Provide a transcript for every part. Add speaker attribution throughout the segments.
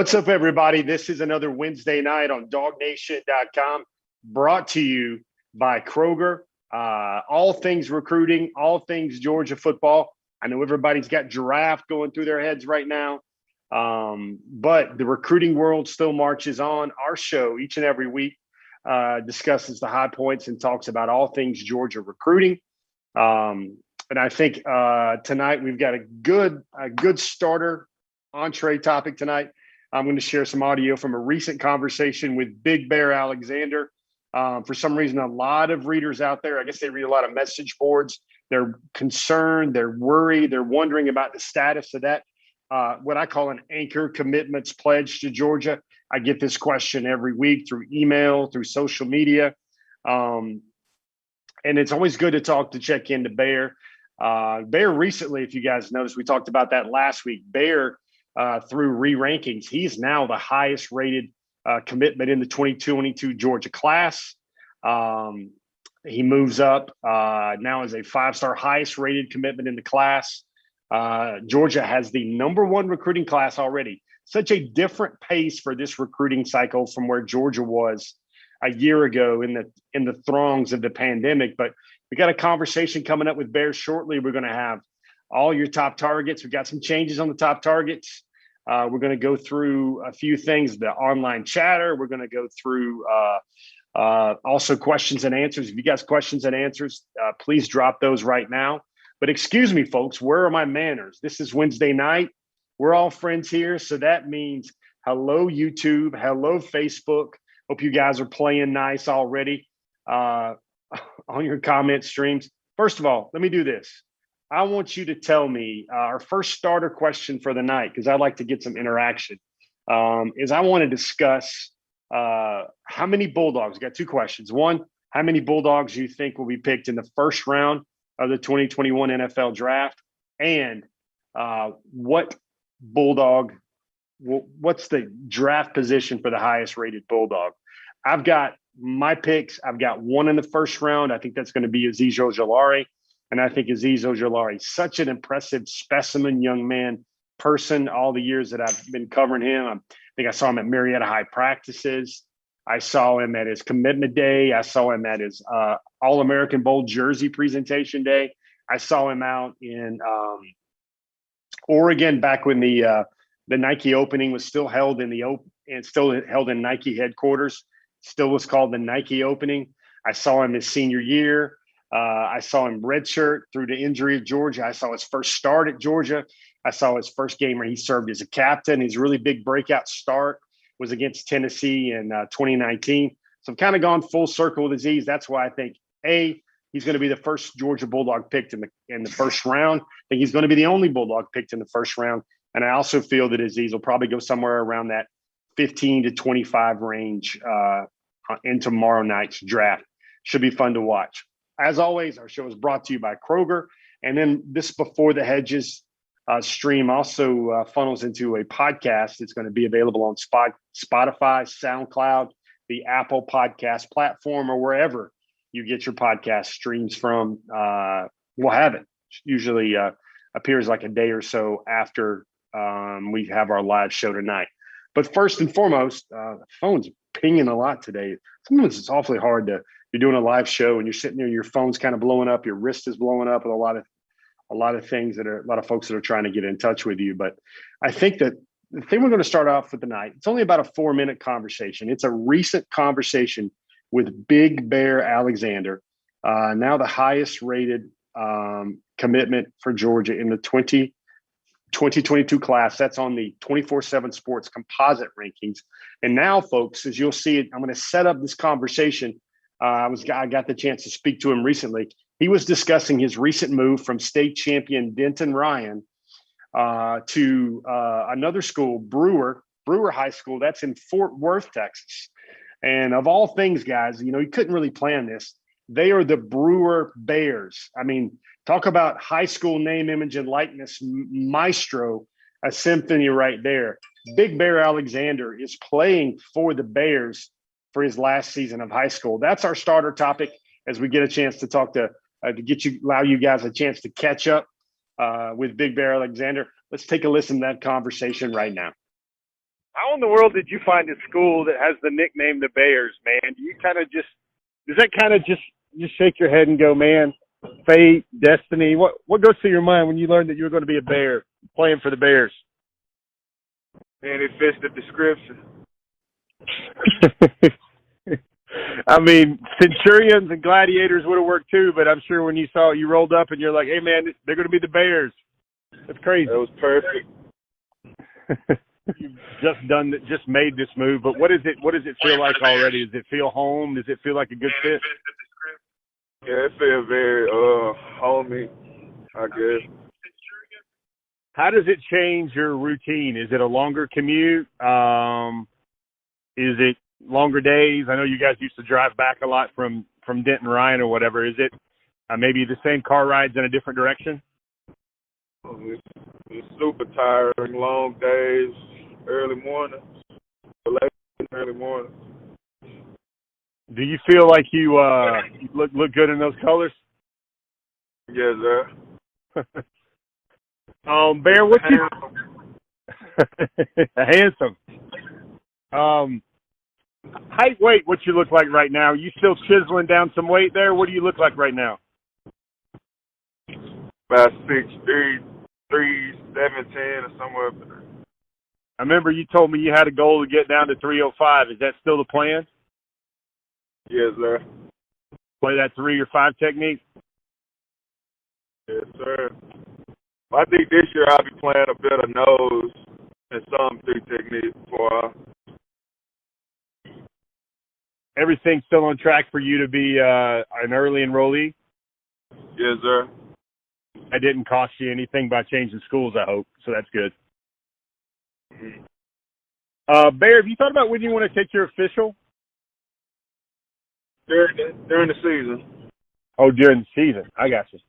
Speaker 1: What's up, everybody? This is another Wednesday night on DogNation.com, brought to you by Kroger. All things recruiting, all things Georgia football. I know everybody's got giraffe going through their heads right now, but the recruiting world still marches on. Our show each and every week discusses the high points and talks about all things Georgia recruiting. And I think tonight we've got a good starter entree topic tonight. I'm going to share some audio from a recent conversation with Big Bear Alexander. For some reason, a lot of readers out there, I guess they read a lot of message boards. They're concerned, they're worried, they're wondering about the status of that, what I call an anchor commitments pledge to Georgia. I get this question every week through email, through social media. And it's always good to check in to Bear. Bear recently, if you guys noticed, we talked about that last week. Bear, through re-rankings, he's now the highest rated commitment in the 2022 Georgia class. He moves up now as a five-star highest rated commitment in the class. Georgia has the number one recruiting class already. Such a different pace for this recruiting cycle from where Georgia was a year ago in the throngs of the pandemic. But we got a conversation coming up with Bear shortly. We're going to have all your top targets. We've got some changes on the top targets. We're going to go through a few things, the online chatter. We're going to go through also questions and answers. If you guys questions and answers, please drop those right now. But excuse me, folks, where are my manners? This is Wednesday night. We're all friends here. So that means hello, YouTube. Hello, Facebook. Hope you guys are playing nice already on your comment streams. First of all, let me do this. I want you to tell me our first starter question for the night, because I'd like to get some interaction, is I want to discuss how many Bulldogs. Got two questions. One, how many Bulldogs you think will be picked in the first round of the 2021 NFL draft? And what's the draft position for the highest rated Bulldog? I've got my picks. I've got one in the first round. I think that's going to be Azeez Ojulari. And I think Azeez Ojulari, such an impressive specimen, young man, person, all the years that I've been covering him. I think I saw him at Marietta High practices. I saw him at his commitment day. I saw him at his All-American Bowl jersey presentation day. I saw him out in Oregon back when the Nike opening was still held in Nike headquarters. Still was called the Nike opening. I saw him his senior year. I saw him redshirt through the injury at Georgia. I saw his first start at Georgia. I saw his first game where he served as a captain. His really big breakout start was against Tennessee in 2019. So I've kind of gone full circle with Azeez. That's why I think, he's going to be the first Georgia Bulldog picked in the first round. I think he's going to be the only Bulldog picked in the first round. And I also feel that Azeez will probably go somewhere around that 15 to 25 range in tomorrow night's draft. Should be fun to watch. As always, our show is brought to you by Kroger. And then this Before the Hedges stream also funnels into a podcast. It's going to be available on Spotify, SoundCloud, the Apple podcast platform, or wherever you get your podcast streams from. We'll have it. Usually appears like a day or so after we have our live show tonight. But first and foremost, the phone's pinging a lot today. Sometimes it's awfully hard to. You're doing a live show and you're sitting there, your phone's kind of blowing up, your wrist is blowing up, with a lot of things a lot of folks that are trying to get in touch with you. But I think that the thing we're going to start off with tonight, it's only about a 4-minute conversation. It's a recent conversation with Big Bear Alexander, now the highest rated commitment for Georgia in the 2022 class. That's on the 24/7 Sports composite rankings. And now, folks, as you'll see, I'm going to set up this conversation. I got the chance to speak to him recently. He was discussing his recent move from state champion Denton Ryan to another school, Brewer High School. That's in Fort Worth, Texas. And of all things, guys, he couldn't really plan this. They are the Brewer Bears. I mean, talk about high school name, image, and likeness maestro, a symphony right there. Big Bear Alexander is playing for the Bears for his last season of high school. That's our starter topic as we get a chance to talk allow you guys a chance to catch up with Big Bear Alexander. Let's take a listen to that conversation right now.
Speaker 2: How in the world did you find a school that has the nickname the Bears, man? Do you kind of just does that kind of just shake your head and go, man, fate, destiny? What goes through your mind when you learned that you were going to be a Bear playing for the Bears?
Speaker 3: And it fits the description.
Speaker 2: I mean, Centurions and Gladiators would have worked too, but I'm sure when you saw it, you rolled up and you're like, hey, man, they're going to be the Bears. That's crazy.
Speaker 3: That was perfect.
Speaker 2: You've just made this move, but what does it feel like already? Does it feel home? Does it feel like a good fit?
Speaker 3: Yeah, it feels very homey, I guess.
Speaker 2: How does it change your routine? Is it a longer commute? Is it longer days? I know you guys used to drive back a lot from Denton Ryan or whatever. Is it maybe the same car rides in a different direction?
Speaker 3: It's super tiring, long days, early mornings, early mornings.
Speaker 2: Do you feel like you look good in those colors?
Speaker 3: Yes, sir.
Speaker 2: Bear, what you handsome. Height, weight, what you look like right now? Are you still chiseling down some weight there? What do you look like right now?
Speaker 3: About 6'3", 317 or somewhere up there.
Speaker 2: I remember you told me you had a goal to get down to 305. Is that still the plan?
Speaker 3: Yes, sir.
Speaker 2: Play that 3 or 5 technique?
Speaker 3: Yes, sir. I think this year I'll be playing a better nose and some 3 techniques before
Speaker 2: Everything's still on track for you to be an early enrollee?
Speaker 3: Yes, sir.
Speaker 2: That didn't cost you anything by changing schools, I hope, so that's good.
Speaker 3: Mm-hmm.
Speaker 2: Bear, have you thought about when you want to take your official?
Speaker 3: During the season.
Speaker 2: Oh, during the season. I got you.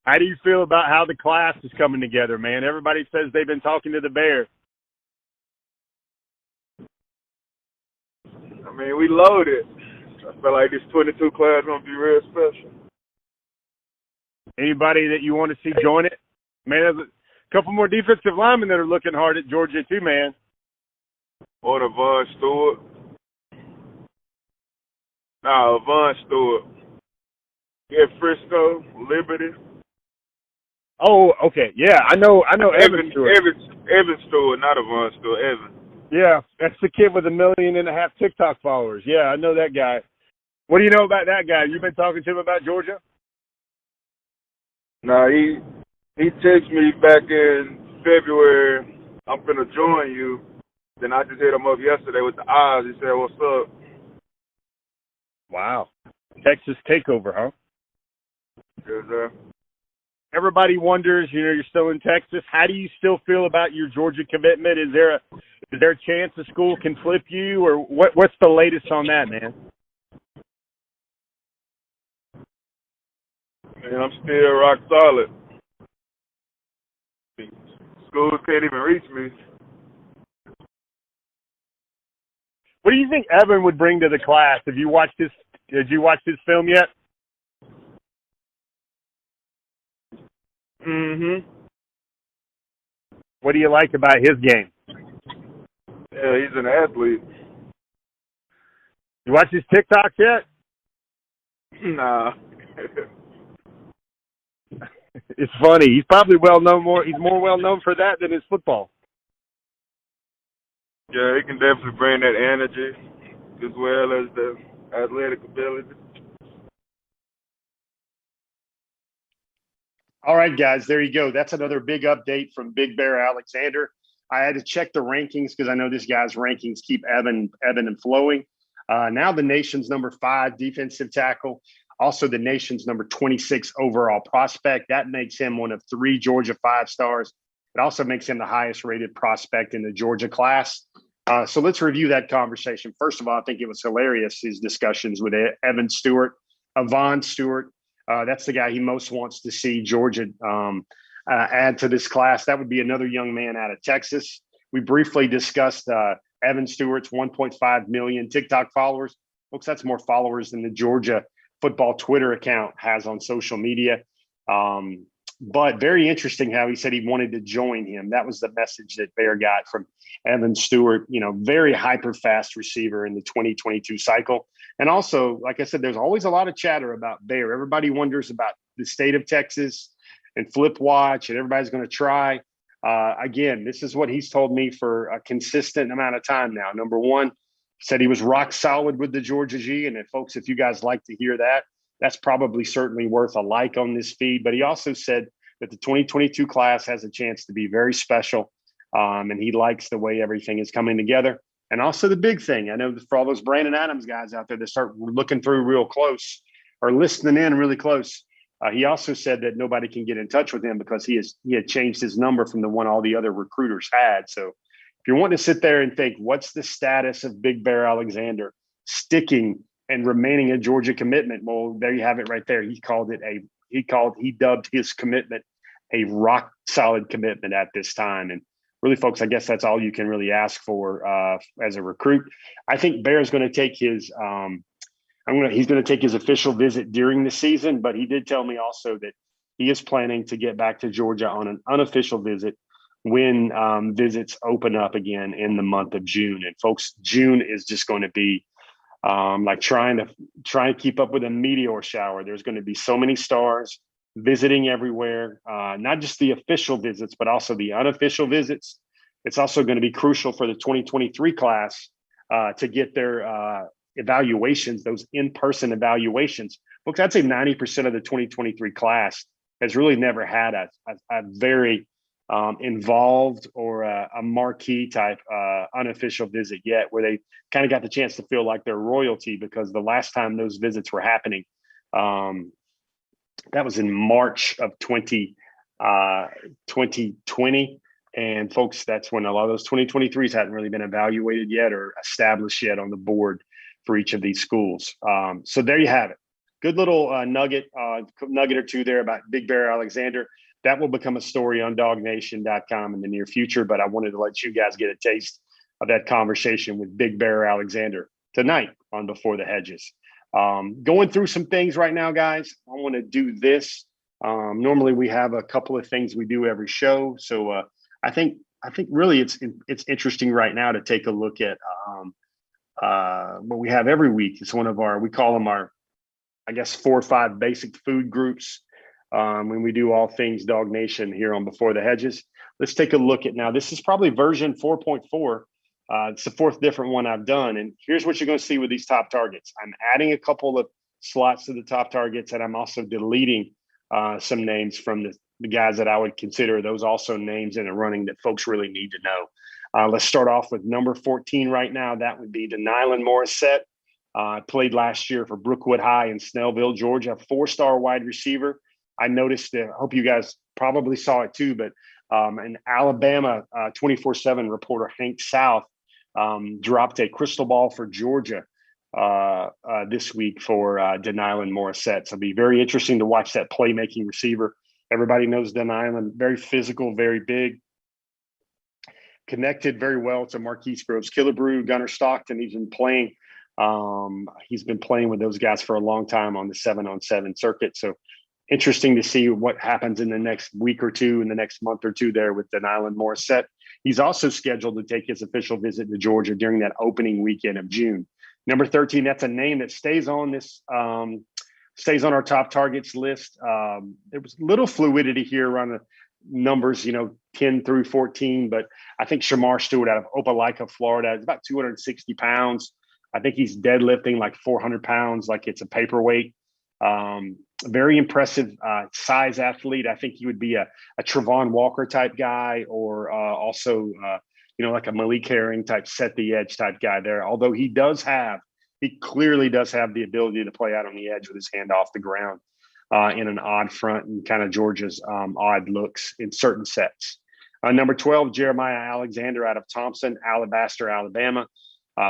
Speaker 2: How do you feel about how the class is coming together, man? Everybody says they've been talking to the Bears.
Speaker 3: I mean, we loaded. I feel like this 22 class is going to be real special.
Speaker 2: Anybody that you want to see join it? Man, there's a couple more defensive linemen that are looking hard at Georgia too, man.
Speaker 3: Or the Von Stewart. No, Von Stewart. Yeah, Frisco, Liberty.
Speaker 2: Oh, okay. Yeah, I know Evan Stewart.
Speaker 3: Evan Stewart, not a Von Stewart, Evan.
Speaker 2: Yeah, that's the kid with 1.5 million TikTok followers. Yeah, I know that guy. What do you know about that guy? You been talking to him about Georgia?
Speaker 3: No, he texted me back in February, I'm finna join you. Then I just hit him up yesterday with the eyes. He said, what's up?
Speaker 2: Wow. Texas takeover, huh?
Speaker 3: Yes, sir.
Speaker 2: Everybody wonders, you're still in Texas. How do you still feel about your Georgia commitment? Is there a chance the school can flip you, or what's the latest on that, man?
Speaker 3: Man, I'm still rock solid. Schools can't even reach me.
Speaker 2: What do you think Evan would bring to the class? Did you watch his film yet?
Speaker 3: Mm-hmm.
Speaker 2: What do you like about his game?
Speaker 3: Yeah, he's an athlete.
Speaker 2: You watch his TikToks yet?
Speaker 3: Nah.
Speaker 2: It's funny. He's probably he's more well known for that than his football.
Speaker 3: Yeah, he can definitely bring that energy as well as the athletic ability.
Speaker 1: All right, guys, there you go. That's another big update from Big Bear Alexander. I had to check the rankings because I know this guy's rankings keep ebbing and flowing. Now the nation's number 5 defensive tackle, also the nation's number 26 overall prospect. That makes him one of 3 Georgia 5-stars. It also makes him the highest rated prospect in the Georgia class. So let's review that conversation. First of all, I think it was hilarious, his discussions with Evan Stewart, Von Stewart. That's the guy he most wants to see Georgia add to this class. That would be another young man out of Texas. We briefly discussed Evan Stewart's 1.5 million TikTok followers. Folks, that's more followers than the Georgia football Twitter account has on social media. But very interesting how he said he wanted to join him. That was the message that Bear got from Evan Stewart, very hyper fast receiver in the 2022 cycle. And also, like I said, there's always a lot of chatter about Bear. Everybody wonders about the state of Texas and flip watch, and everybody's going to try. Again, this is what he's told me for a consistent amount of time now. Number one, said he was rock solid with the Georgia G. And folks, if you guys like to hear that, that's probably certainly worth a like on this feed. But he also said that the 2022 class has a chance to be very special. And he likes the way everything is coming together. And also the big thing, I know for all those Brandon Adams guys out there that start looking through real close or listening in really close, he also said that nobody can get in touch with him because he had changed his number from the one all the other recruiters had. So if you're wanting to sit there and think, what's the status of Big Bear Alexander sticking and remaining a Georgia commitment? Well, there you have it right there. He dubbed his commitment a rock solid commitment at this time. And really, folks, I guess that's all you can really ask for as a recruit. I think Bear's going to take his he's going to take his official visit during the season, but he did tell me also that he is planning to get back to Georgia on an unofficial visit when visits open up again in the month of June. And folks, June is just going to be like trying to keep up with a meteor shower. There's going to be so many stars visiting everywhere, not just the official visits, but also the unofficial visits. It's also going to be crucial for the 2023 class to get their evaluations, those in-person evaluations. Folks, I'd say 90% of the 2023 class has really never had a very involved or a marquee type unofficial visit yet, where they kind of got the chance to feel like they're royalty, because the last time those visits were happening, that was in March of 2020. And folks, that's when a lot of those 2023s hadn't really been evaluated yet or established yet on the board for each of these schools. So there you have it. Good little nugget or two there about Big Bear Alexander. That will become a story on dognation.com in the near future, but I wanted to let you guys get a taste of that conversation with Big Bear Alexander tonight on Before the Hedges. Going through some things right now, guys. I want to do this. Normally we have a couple of things we do every show. So I think really it's interesting right now to take a look at what we have every week. It's one of we call them our, 4 or 5 basic food groups when we do all things Dog Nation here on Before the Hedges. Let's take a look at now. This is probably version 4.4. It's the 4th different one I've done. And here's what you're going to see with these top targets. I'm adding a couple of slots to the top targets, and I'm also deleting some names from the guys that I would consider those also names in the running that folks really need to know. Let's start off with number 14 right now. That would be Denylon Morissette. Played last year for Brookwood High in Snellville, Georgia, 4-star wide receiver. I noticed, I hope you guys probably saw it too, but an Alabama 24/7 reporter, Hank South, dropped a crystal ball for Georgia this week for Denylon Morissette. So it'll be very interesting to watch that playmaking receiver. Everybody knows Denylon, very physical, very big, connected very well to Marquise Groves Killebrew, Gunnar Stockton. He's been playing with those guys for a long time on the 7-on-7 circuit. So interesting to see what happens in the next week or two, in the next month or two there with Denylon Morissette. He's also scheduled to take his official visit to Georgia during that opening weekend of June. Number 13, that's a name that stays on our top targets list. There was little fluidity here around the numbers, 10 through 14, but I think Shamar Stewart out of Opelika, Florida, is about 260 pounds. I think he's deadlifting like 400 pounds, like it's a paperweight. Very impressive size athlete. I think he would be a Travon Walker type guy, or also, like a Malik Herring type set the edge type guy there. Although he clearly does have the ability to play out on the edge with his hand off the ground in an odd front and kind of Georgia's odd looks in certain sets. Number 12, Jeremiah Alexander out of Thompson, Alabaster, Alabama.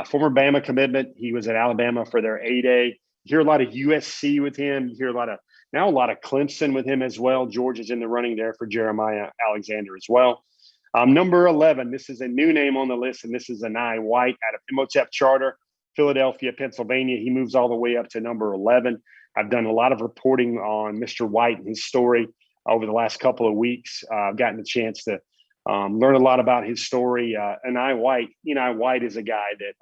Speaker 1: Former Bama commitment. He was at Alabama for their 8A. You hear a lot of USC with him. You hear a lot of Clemson with him as well. Georgia's in the running there for Jeremiah Alexander as well. Number 11, this is a new name on the list, and this is Anai White out of Imhotep Charter, Philadelphia, Pennsylvania. He moves all the way up to number 11. I've done a lot of reporting on Mr. White and his story over the last couple of weeks. I've gotten a chance to learn a lot about his story. Eni White is a guy that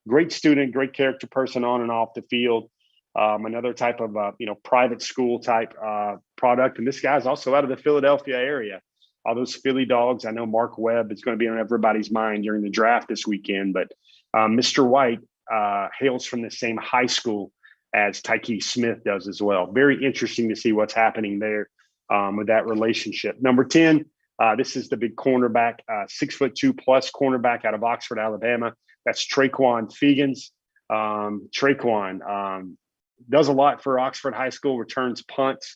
Speaker 1: great student, great character person on and off the field. Another type of private school type product, and this guy's also out of the Philadelphia area. All those Philly dogs. I know Mark Webb is going to be on everybody's mind during the draft this weekend, but Mr. White hails from the same high school as Tyke Smith does as well. Very interesting to see what's happening there with that relationship. Number 10, this is the big cornerback, 6'2" plus cornerback out of Oxford, Alabama. That's Traquan Fegans. Traquan does a lot for Oxford High School, returns punts,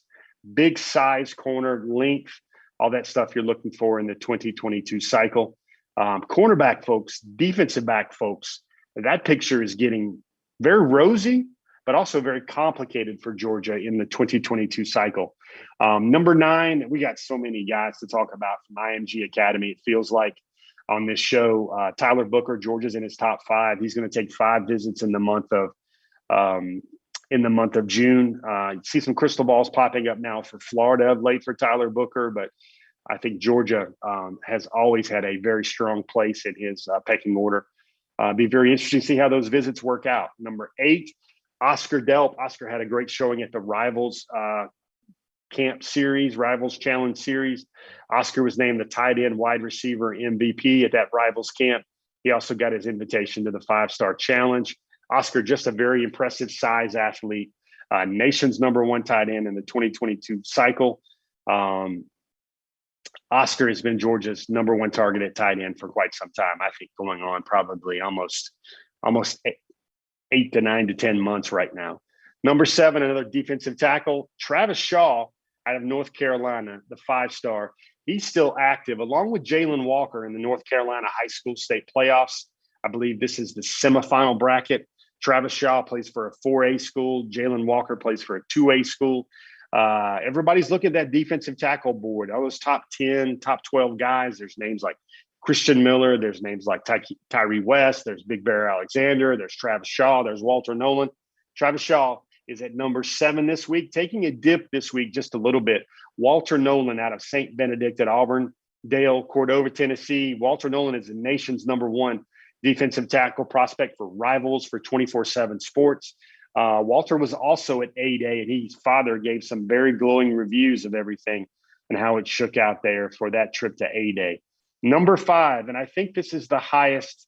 Speaker 1: big size corner, length, all that stuff you're looking for in the 2022 cycle. Cornerback folks, defensive back folks, that picture is getting very rosy, but also very complicated for Georgia in the 2022 cycle. Number 9, we got so many guys to talk about from IMG Academy. It feels like on this show, Tyler Booker, Georgia's in his top 5. He's going to take 5 visits in the month of June. You see some crystal balls popping up now for Florida of late for Tyler Booker, but I think Georgia has always had a very strong place in his pecking order. Be very interesting to see how those visits work out. Number 8, Oscar Delp. Oscar had a great showing at the Rivals Camp Series, Rivals Challenge Series. Oscar was named the tight end wide receiver MVP at that Rivals Camp. He also got his invitation to the 5-Star Challenge. Oscar, just a very impressive size athlete, nation's number 1 tight end in the 2022 cycle. Oscar has been Georgia's number 1 target at tight end for quite some time. I think going on probably almost 8 to 9 to 10 months right now. Number 7, another defensive tackle, Travis Shaw out of North Carolina, the 5-star. He's still active, along with Jalen Walker in the North Carolina High School State Playoffs. I believe this is the semifinal bracket. Travis Shaw plays for a 4A school. Jalen Walker plays for a 2A school. Everybody's looking at that defensive tackle board. All those top 10, top 12 guys. There's names like Christian Miller. There's names like Tyree West. There's Big Bear Alexander. There's Travis Shaw. There's Walter Nolan. Travis Shaw is at number 7 this week, taking a dip this week just a little bit. Walter Nolan out of St. Benedict at Auburndale, Cordova, Tennessee. Walter Nolan is the nation's number 1 defensive tackle prospect for Rivals for 24/7 Sports. Walter was also at A-Day, and his father gave some very glowing reviews of everything and how it shook out there for that trip to A-Day. Number 5, and I think this is the highest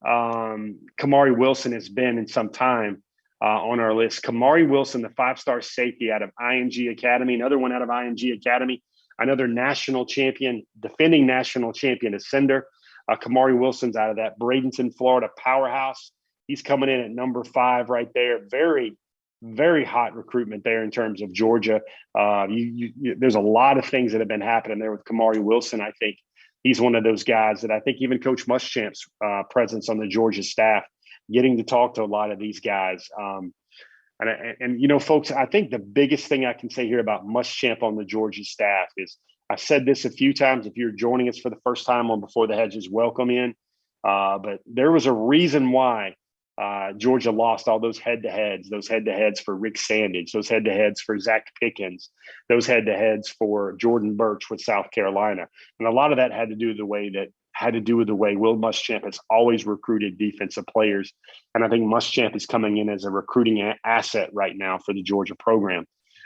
Speaker 1: Kamari Wilson has been in some time on our list. Kamari Wilson, the 5-star safety out of IMG Academy, another one out of IMG Academy, another national champion, defending national champion ascender. Kamari Wilson's out of that Bradenton, Florida powerhouse. He's coming in at number 5 right there. Very, very hot recruitment there in terms of Georgia. There's a lot of things that have been happening there with Kamari Wilson. I think he's one of those guys that I think even Coach Muschamp's presence on the Georgia staff, getting to talk to a lot of these guys. And folks, I think the biggest thing I can say here about Muschamp on the Georgia staff is, I've said this a few times. If you're joining us for the first time on Before the Hedges, welcome in. But there was a reason why Georgia lost all those head-to-heads for Rick Sandage, those head-to-heads for Zach Pickens, those head-to-heads for Jordan Birch with South Carolina. And a lot of that had to do with the way Will Muschamp has always recruited defensive players. And I think Muschamp is coming in as a recruiting asset right now for the Georgia program.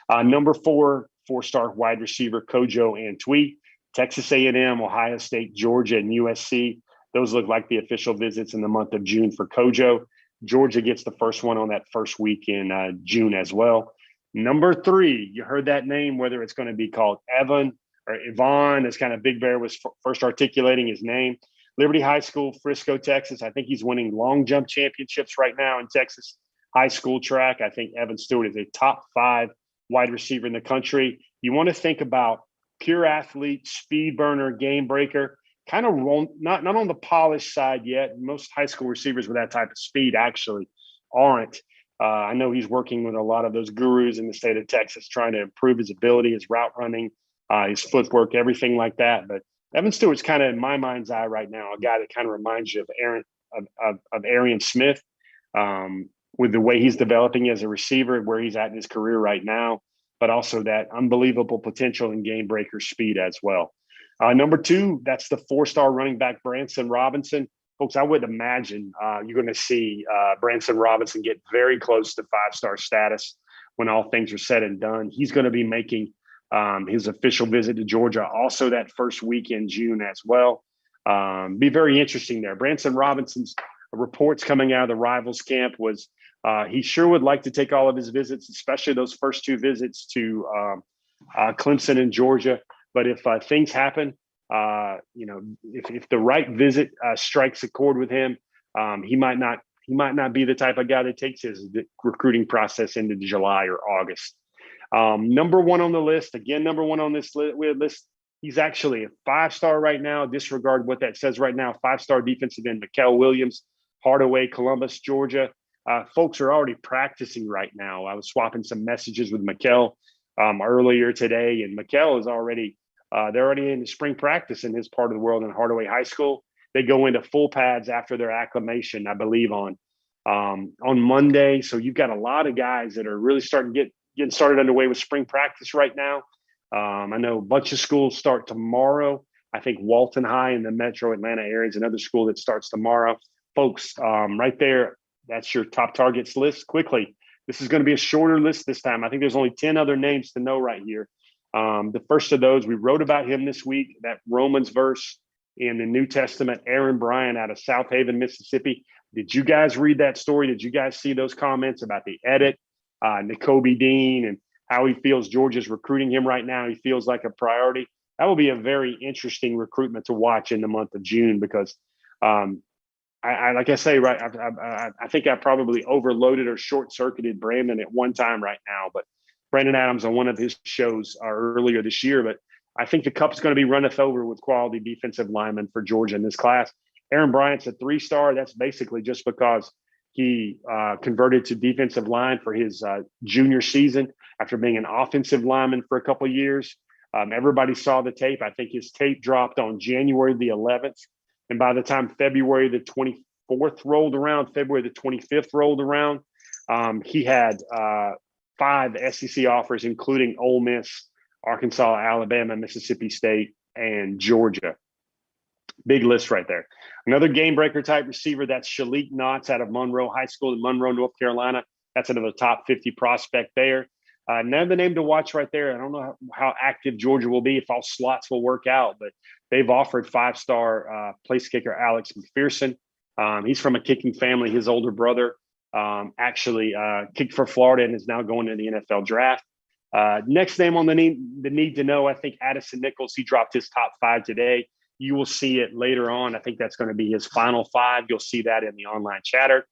Speaker 1: Number 4, 4-star wide receiver Kojo Antwi, Texas A&M, Ohio State, Georgia, and USC. Those look like the official visits in the month of June for Kojo. Georgia gets the first one on that first week in June as well. Number 3, you heard that name, whether it's going to be called Evan or Yvonne, as kind of Big Bear was first articulating his name. Liberty High School, Frisco, Texas. I think he's winning long jump championships right now in Texas high school track. I think Evan Stewart is a top 5 wide receiver in the country. You want to think about pure athlete, speed burner, game breaker, kind of not on the polished side yet. Most high school receivers with that type of speed actually aren't. I know he's working with a lot of those gurus in the state of Texas, trying to improve his ability, his route running, his footwork, everything like that. But Evan Stewart's kind of in my mind's eye right now, a guy that kind of reminds you of Arian Smith, with the way he's developing as a receiver, where he's at in his career right now. but also that unbelievable potential and game breaker speed as well. Number 2, that's the 4-star running back, Branson Robinson. Folks, I would imagine you're going to see Branson Robinson get very close to 5-star status when all things are said and done. He's going to be making his official visit to Georgia also that first week in June as well. Be very interesting there. Branson Robinson's reports coming out of the Rivals camp was he sure would like to take all of his visits, especially those first 2 visits to Clemson and Georgia. But if things happen, if the right visit strikes a chord with him, he might not be the type of guy that takes his recruiting process into July or August. Number 1 on the list, again, number 1 on this list. He's actually a 5-star right now. Disregard what that says right now. 5-star defensive end, Mykel Williams, Hardaway, Columbus, Georgia. Folks are already practicing right now. I was swapping some messages with Mykel earlier today, and Mykel is already they're already in spring practice in his part of the world in Hardaway High School. They go into full pads after their acclimation, I believe, on Monday. So you've got a lot of guys that are really getting started underway with spring practice right now. I know a bunch of schools start tomorrow. I think Walton High in the metro Atlanta area is another school that starts tomorrow. Folks, right there, that's your top targets list. Quickly, this is going to be a shorter list this time. I think there's only 10 other names to know right here. The first of those, we wrote about him this week, that Romans verse in the New Testament, Aaron Bryant out of South Haven, Mississippi. Did you guys read that story? Did you guys see those comments about the edit, N'Kobe Dean, and how he feels Georgia's recruiting him right now? He feels like a priority. That will be a very interesting recruitment to watch in the month of June because like I say, right, I think I probably overloaded or short-circuited Brandon at one time right now, but Brandon Adams on one of his shows earlier this year. But I think the cup's going to be runneth over with quality defensive linemen for Georgia in this class. Aaron Bryant's a 3-star. That's basically just because he converted to defensive line for his junior season after being an offensive lineman for a couple of years. Everybody saw the tape. I think his tape dropped on January the 11th. And by the time February the 24th rolled around, February the 25th rolled around, he had 5 SEC offers, including Ole Miss, Arkansas, Alabama, Mississippi State, and Georgia. Big list right there. Another game breaker type receiver, that's Shalik Knotts out of Monroe High School in Monroe, North Carolina. That's another top 50 prospect there. Another name to watch right there. I don't know how active Georgia will be, if all slots will work out, but they've offered 5-star place kicker Alex McPherson. He's from a kicking family. His older brother actually kicked for Florida and is now going to the NFL draft. Next name on the need to know, I think Addison Nichols. He dropped his top 5 today. You will see it later on. I think that's going to be his final 5. You'll see that in the online chatter.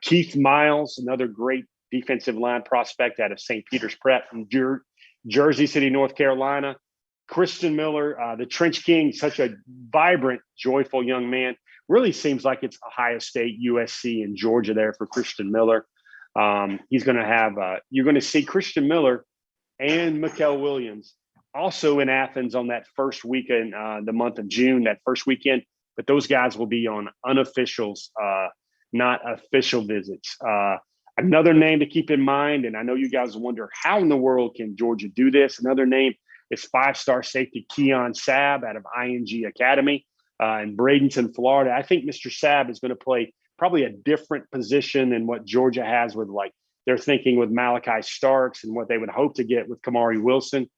Speaker 1: Keith Miles, another great defensive line prospect out of St. Peter's Prep in Jersey City, North Carolina. Christian Miller, the Trench King, such a vibrant, joyful young man. Really seems like it's Ohio State, USC, and Georgia there for Christian Miller. He's going to have you're going to see Christian Miller and Mykel Williams also in Athens on that first weekend, the month of June, that first weekend. But those guys will be on unofficials, not official visits. Another name to keep in mind, and I know you guys wonder, how in the world can Georgia do this? Another name is 5-star safety Keon Sabb out of ING Academy in Bradenton, Florida. I think Mr. Sabb is going to play probably a different position than what Georgia has with, like, they're thinking with Malachi Starks and what they would hope to get with Kamari Wilson.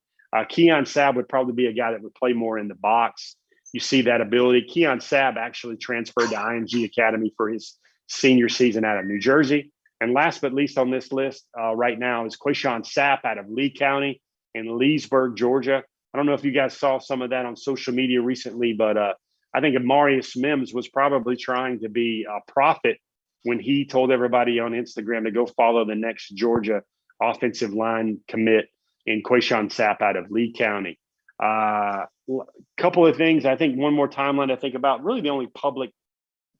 Speaker 1: Keon Sabb would probably be a guy that would play more in the box. You see that ability. Keon Sabb actually transferred to ING Academy for his senior season out of New Jersey. And last but least on this list right now is Quayshawn Sapp out of Lee County in Leesburg, Georgia. I don't know if you guys saw some of that on social media recently, but I think Amarius Mims was probably trying to be a prophet when he told everybody on Instagram to go follow the next Georgia offensive line commit in Quayshawn Sapp out of Lee County. Couple of things. I think one more timeline to think about. Really the only public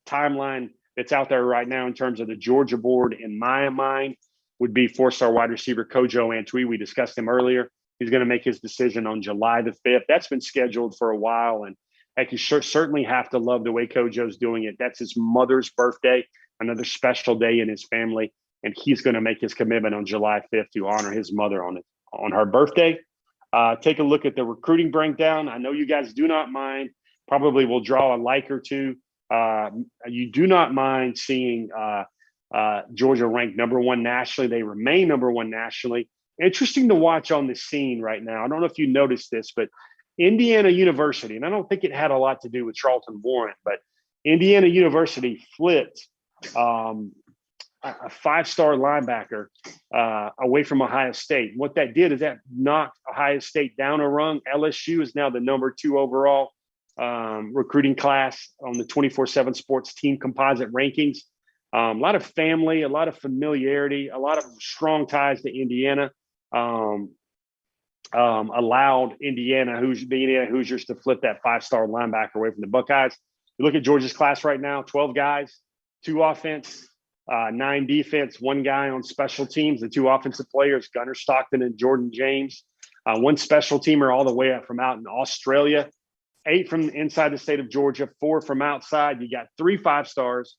Speaker 1: timeline that's out there right now in terms of the Georgia board, in my mind, would be 4-star wide receiver Kojo Antwi. We discussed him earlier. He's going to make his decision on July the 5th. That's been scheduled for a while. And heck, you certainly have to love the way Kojo's doing it. That's his mother's birthday, another special day in his family. And he's going to make his commitment on July 5th to honor his mother on on her birthday. Take a look at the recruiting breakdown. I know you guys do not mind. Probably will draw a like or two. You do not mind seeing Georgia ranked number one nationally. They remain number one nationally. Interesting to watch on the scene right now. I don't know if you noticed this, but Indiana University, and I don't think it had a lot to do with Charlton Warren, but Indiana University flipped a five-star linebacker away from Ohio State. What that did is that knocked Ohio State down a rung. LSU is now the number 2 overall recruiting class on the 24/7 Sports team composite rankings. A lot of family, a lot of familiarity, a lot of strong ties to Indiana. Allowed the Indiana Hoosiers to flip that five-star linebacker away from the Buckeyes. You look at Georgia's class right now, 12 guys, 2 offense, 9 defense, 1 guy on special teams. The 2 offensive players, Gunnar Stockton and Jordan James. 1 special teamer all the way up from out in Australia. 8 from inside the state of Georgia, 4 from outside. You got 3 5-stars,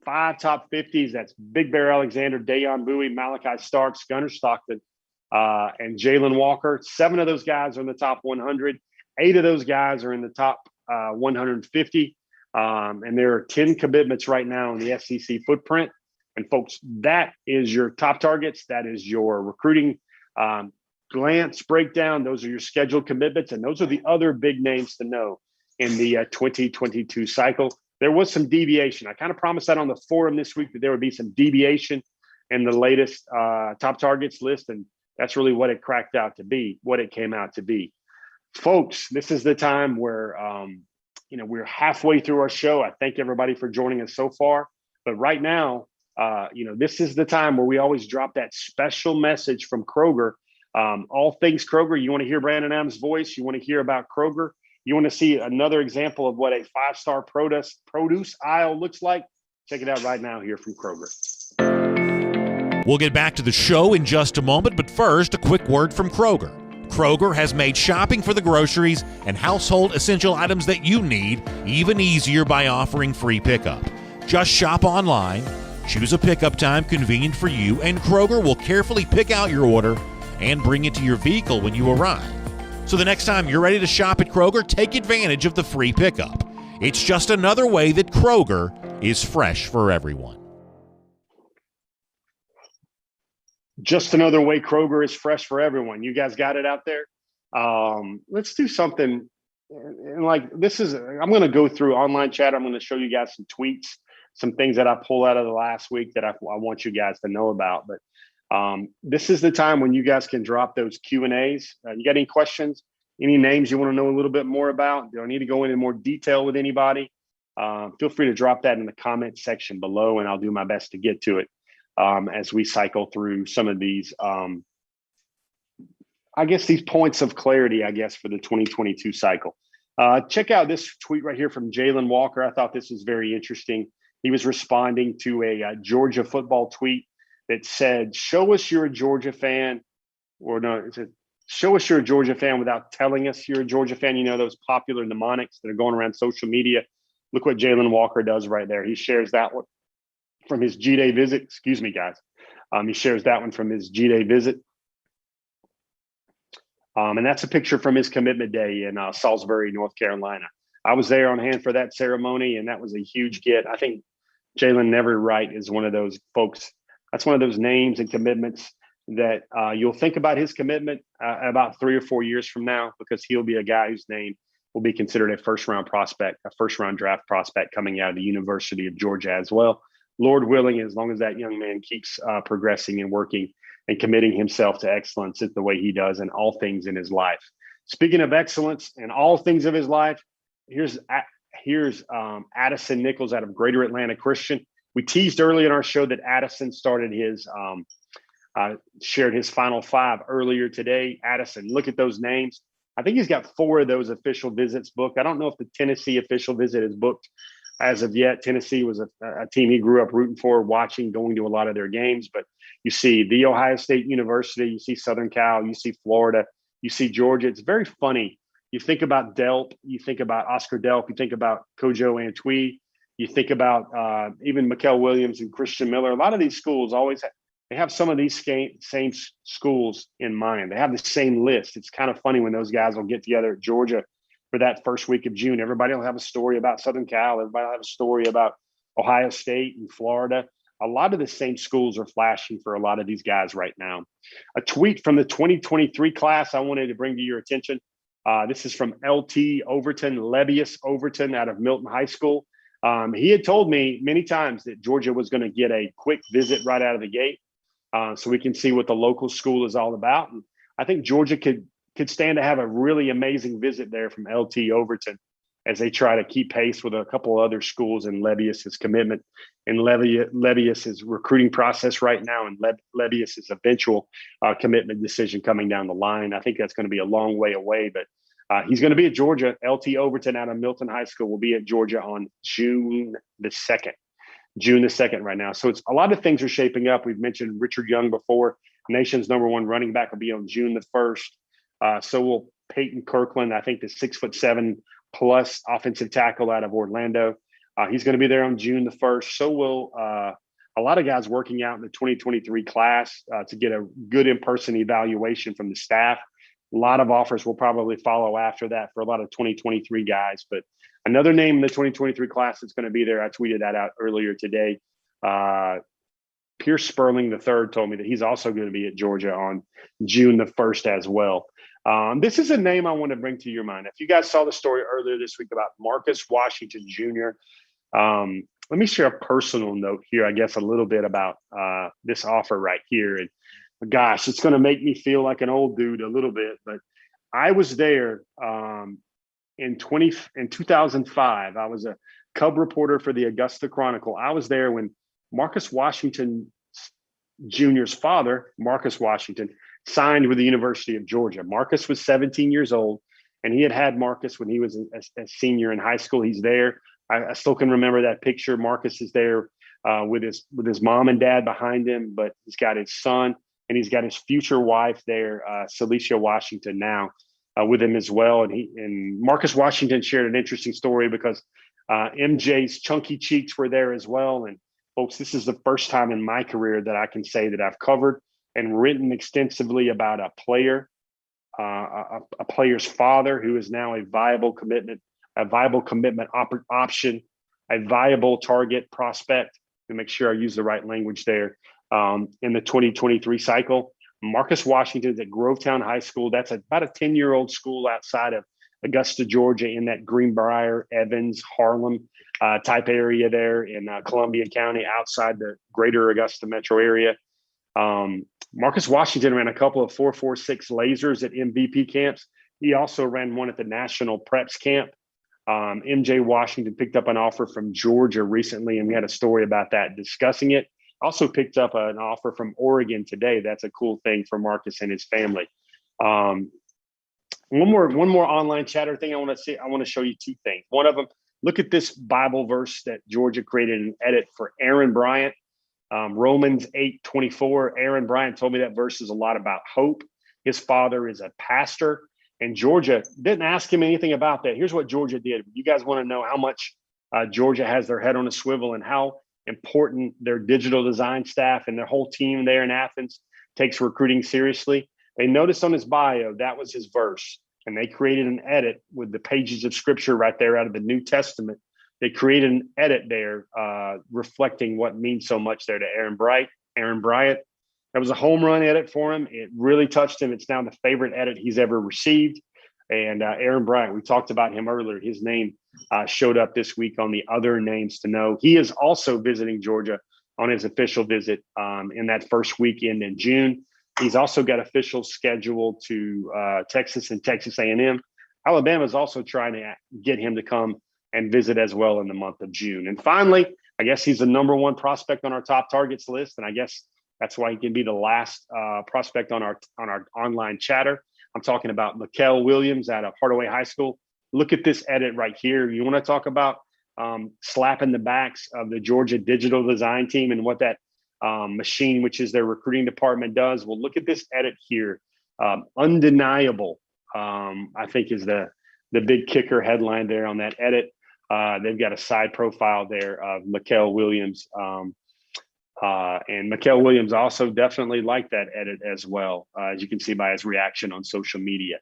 Speaker 1: 5 top 50s. That's Big Bear Alexander, Dayon Bowie, Malachi Starks, Gunnar Stockton, and Jalen Walker. 7 of those guys are in the top 100. 8 of those guys are in the top 150. And there are 10 commitments right now in the SEC footprint. And folks, that is your top targets. That is your recruiting glance breakdown. Those are your scheduled commitments. And those are the other big names to know in the 2022 cycle. There was some deviation. I kind of promised that on the forum this week that there would be some deviation in the latest top targets list. And that's really what it cracked out to be, what it came out to be. Folks, this is the time where, we're halfway through our show. I thank everybody for joining us so far. But right now, this is the time where we always drop that special message from Kroger. All things Kroger. You want to hear Brandon Adams' voice. You want to hear about Kroger. You want to see another example of what a 5-star produce aisle looks like. Check it out right now here from Kroger.
Speaker 4: We'll get back to the show in just a moment, but first, a quick word from Kroger. Kroger has made shopping for the groceries and household essential items that you need even easier by offering free pickup. Just shop online, choose a pickup time convenient for you, and Kroger will carefully pick out your order and bring it to your vehicle when you arrive. So the next time you're ready to shop at Kroger, take advantage of the free pickup. It's just another way that Kroger is fresh for everyone.
Speaker 1: Just another way Kroger is fresh for everyone. You guys got it out there? Let's do something. And I'm going to go through online chat. I'm going to show you guys some tweets, some things that I pulled out of the last week that I want you guys to know about. But this is the time when you guys can drop those Q&As. You got any questions, any names you want to know a little bit more about? Do I need to go into more detail with anybody? Feel free to drop that in the comment section below, and I'll do my best to get to it as we cycle through some of these, these points of clarity, for the 2022 cycle. Check out this tweet right here from Jalen Walker. I thought this was very interesting. He was responding to a Georgia football tweet that said, show us you're a Georgia fan, show us you're a Georgia fan without telling us you're a Georgia fan. You know, those popular mnemonics that are going around social media. Look what Jalen Walker does right there. He shares that one from his G-Day visit. Excuse me, guys. He shares that one from his G-Day visit. And that's a picture from his commitment day in Salisbury, North Carolina. I was there on hand for that ceremony, and that was a huge get. I think Jalen Never Wright is one of those folks. That's one of those names and commitments that you'll think about his commitment about 3 or 4 years from now, because he'll be a guy whose name will be considered a first-round prospect, a first-round draft prospect coming out of the University of Georgia as well. Lord willing, as long as that young man keeps progressing and working and committing himself to excellence the way he does in all things in his life. Speaking of excellence and all things of his life, here's Addison Nichols out of Greater Atlanta Christian. We teased early in our show that Addison started his shared his Final 5 earlier today. Addison, look at those names. I think he's got 4 of those official visits booked. I don't know if the Tennessee official visit is booked as of yet. Tennessee was a team he grew up rooting for, watching, going to a lot of their games. But you see the Ohio State University, you see Southern Cal, you see Florida, you see Georgia. It's very funny. You think about Delp, you think about Oscar Delp, you think about Kojo Antwi, you think about even Mikel Williams and Christian Miller. A lot of these schools always they have some of these same schools in mind. They have the same list. It's kind of funny when those guys will get together at Georgia for that first week of June. Everybody will have a story about Southern Cal. Everybody will have a story about Ohio State and Florida. A lot of the same schools are flashing for a lot of these guys right now. A tweet from the 2023 class I wanted to bring to your attention. This is from LT Overton, Levius Overton out of Milton High School. He had told me many times that Georgia was going to get a quick visit right out of the gate, so we can see what the local school is all about. And I think Georgia could stand to have a really amazing visit there from LT Overton as they try to keep pace with a couple of other schools in Levius's commitment and Levius's recruiting process right now, and Levius's eventual commitment decision coming down the line. I think that's going to be a long way away, but he's going to be at Georgia. LT Overton out of Milton High School will be at Georgia on June the 2nd. June the 2nd right now. So it's a lot of things are shaping up. We've mentioned Richard Young before. Nation's #1 running back will be on June the 1st. So will Peyton Kirkland, I think the 6'7" plus offensive tackle out of Orlando. He's going to be there on June the 1st. So will a lot of guys working out in the 2023 class to get a good in-person evaluation from the staff. A lot of offers will probably follow after that for a lot of 2023 guys. But another name in the 2023 class that's going to be there, I tweeted that out earlier today. Pierce Sperling III told me that he's also going to be at Georgia on June the 1st as well. This is a name I want to bring to your mind. If you guys saw the story earlier this week about Marcus Washington Jr., let me share a personal note here, I guess, a little bit about this offer right here. And gosh, it's going to make me feel like an old dude a little bit, but I was there in 2005. I was a Cub reporter for the Augusta Chronicle. I was there when Marcus Washington Jr.'s father, Marcus Washington, signed with the University of Georgia. Marcus was 17 years old, and he had Marcus when he was a senior in high school. He's there. I still can remember that picture. Marcus is there with his mom and dad behind him, but he's got his son and he's got his future wife there, Celicia Washington, now with him as well. And Marcus Washington shared an interesting story because MJ's chunky cheeks were there as well. And folks, this is the first time in my career that I can say that I've covered and written extensively about a player, a player's father who is now a viable commitment option, a viable target prospect, to make sure I use the right language there, in the 2023 cycle. Marcus Washington's at Grovetown High School. That's about a 10-year-old school outside of Augusta, Georgia, in that Greenbrier, Evans, Harlem type area there in Columbia County, outside the greater Augusta metro area. Marcus Washington ran a couple of 4.46 lasers at MVP camps. He also ran one at the National Preps Camp. MJ Washington picked up an offer from Georgia recently, and we had a story about that discussing it. Also picked up an offer from Oregon today. That's a cool thing for Marcus and his family. One more online chatter thing I want to see. I want to show you two things. One of them, look at this Bible verse that Georgia created an edit for Aaron Bryant. Romans 8:24. Aaron Bryant told me that verse is a lot about hope. His father is a pastor, and Georgia didn't ask him anything about that. Here's what Georgia did. You guys want to know how much Georgia has their head on a swivel and how important their digital design staff and their whole team there in Athens takes recruiting seriously. They noticed on his bio, that was his verse. And they created an edit with the pages of scripture right there out of the New Testament. They created an edit there reflecting what means so much there to Aaron Bryant. That was a home run edit for him. It really touched him. It's now the favorite edit he's ever received. And Aaron Bryant, we talked about him earlier. His name showed up this week on the other names to know. He is also visiting Georgia on his official visit in that first weekend in June. He's also got officials scheduled to Texas and Texas A&M. Alabama is also trying to get him to come and visit as well in the month of June. And finally, I guess he's the #1 prospect on our top targets list, and I guess that's why he can be the last prospect on our online chatter. I'm talking about Mikel Williams out of Hardaway High School. Look at this edit right here. You want to talk about slapping the backs of the Georgia digital design team and what that machine, which is their recruiting department, does? Well, look at this edit here. Undeniable, I think, is the big kicker headline there on that edit. They've got a side profile there of Mikel Williams And Mikael Williams also definitely liked that edit as well, as you can see by his reaction on social media.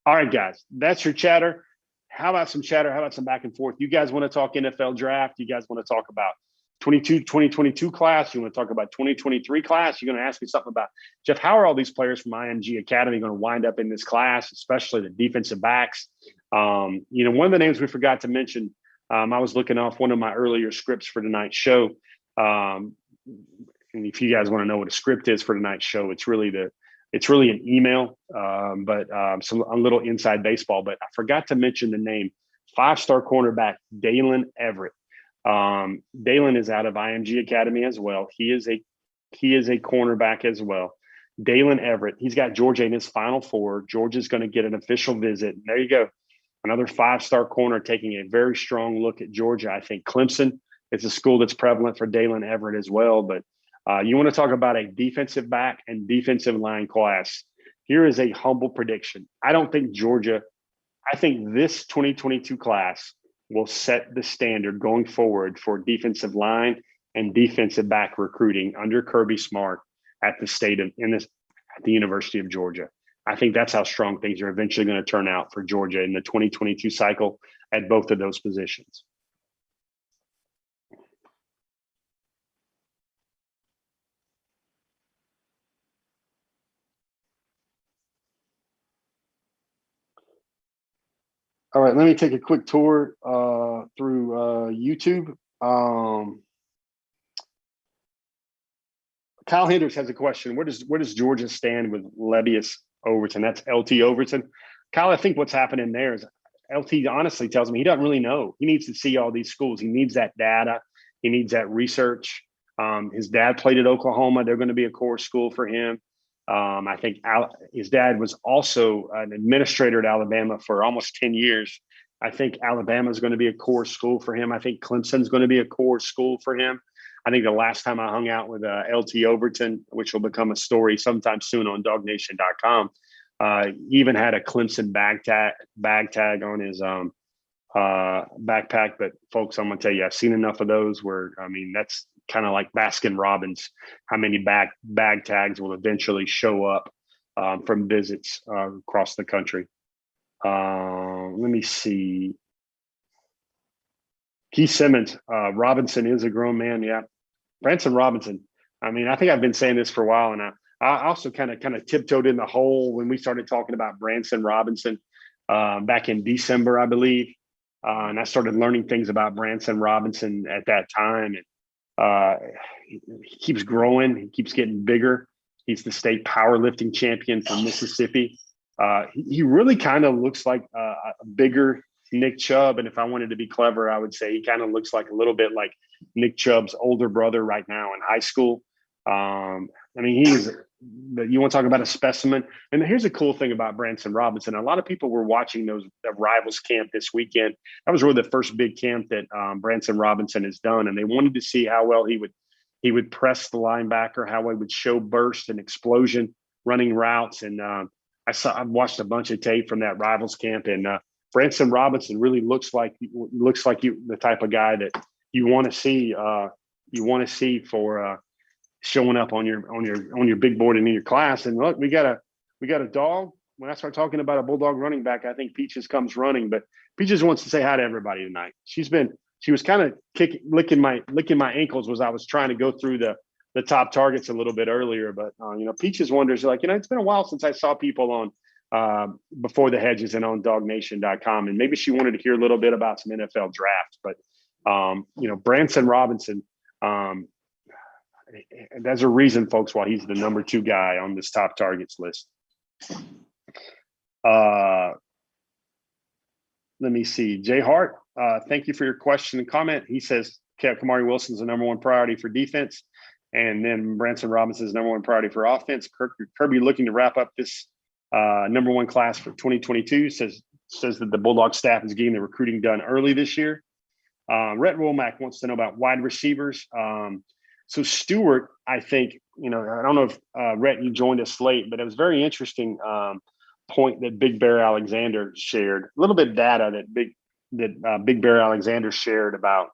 Speaker 1: All right, guys, that's your chatter. How about some chatter? How about some back and forth? You guys want to talk NFL draft? You guys want to talk about 2022 class? You want to talk about 2023 class? You're going to ask me something about, Jeff, how are all these players from IMG Academy going to wind up in this class, especially the defensive backs? One of the names we forgot to mention, I was looking off one of my earlier scripts for tonight's show. And if you guys want to know what a script is for tonight's show, it's really an email, but some a little inside baseball. But I forgot to mention the name, 5-star cornerback Dalen Everett. Dalen is out of IMG Academy as well. He is a cornerback as well. Dalen Everett. He's got Georgia in his Final Four. Georgia's going to get an official visit. And there you go, another 5-star corner taking a very strong look at Georgia. I think Clemson is a school that's prevalent for Dalen Everett as well, but. You want to talk about a defensive back and defensive line class. Here is a humble prediction. I think this 2022 class will set the standard going forward for defensive line and defensive back recruiting under Kirby Smart at the University of Georgia. I think that's how strong things are eventually going to turn out for Georgia in the 2022 cycle at both of those positions. All right, let me take a quick tour through YouTube. Kyle Hendricks has a question. Where does Georgia stand with Levius Overton? That's LT Overton. Kyle, I think what's happening there is LT honestly tells me he doesn't really know. He needs to see all these schools. He needs that data. He needs that research. His dad played at Oklahoma. They're going to be a core school for him. I think his dad was also an administrator at Alabama for almost 10 years. I think Alabama is going to be a core school for him. I think Clemson's going to be a core school for him. I think the last time I hung out with LT Overton, which will become a story sometime soon on dognation.com, even had a Clemson bag tag on his backpack. But folks, I'm going to tell you, I've seen enough of those where, that's kind of like Baskin Robbins, how many bag tags will eventually show up from visits across the country. Let me see. Keith Simmons, Robinson is a grown man. Yeah. Branson Robinson. I think I've been saying this for a while, and I also kind of tiptoed in the hole when we started talking about Branson Robinson back in December, I believe. And I started learning things about Branson Robinson at that time. And he keeps growing. He keeps getting bigger. He's the state powerlifting champion from Mississippi. He really kind of looks like a bigger Nick Chubb. And if I wanted to be clever, I would say he kind of looks like a little bit like Nick Chubb's older brother right now in high school. You want to talk about a specimen. And here's a cool thing about Branson Robinson. A lot of people were watching the Rivals camp this weekend. That was really the first big camp that Branson Robinson has done. And they wanted to see how well he would press the linebacker, how he would show burst and explosion running routes. And I've watched a bunch of tape from that Rivals camp, and Branson Robinson really looks like the type of guy that you want to see. You want to see for showing up on your big board and in your class. And look, we got a dog. When I start talking about a Bulldog running back, I think Peaches comes running. But Peaches wants to say hi to everybody tonight. She was kind of licking my ankles as I was trying to go through the top targets a little bit earlier. But Peaches wonders, it's been a while since I saw people on Before the Hedges and on dognation.com. And maybe she wanted to hear a little bit about some NFL drafts. But Branson Robinson, there's a reason, folks, why he's the number 2 guy on this top targets list. Let me see. Jay Hart, thank you for your question and comment. He says Kamari Wilson's the number 1 priority for defense, and then Branson Robinson's number 1 priority for offense. Kirby looking to wrap up this number 1 class for 2022. Says that the Bulldog staff is getting the recruiting done early this year. Rhett Womack wants to know about wide receivers. So Stewart, I think, I don't know if Rhett, you joined us late, but it was very interesting point that Big Bear Alexander shared. A little bit of data that Big Bear Alexander shared about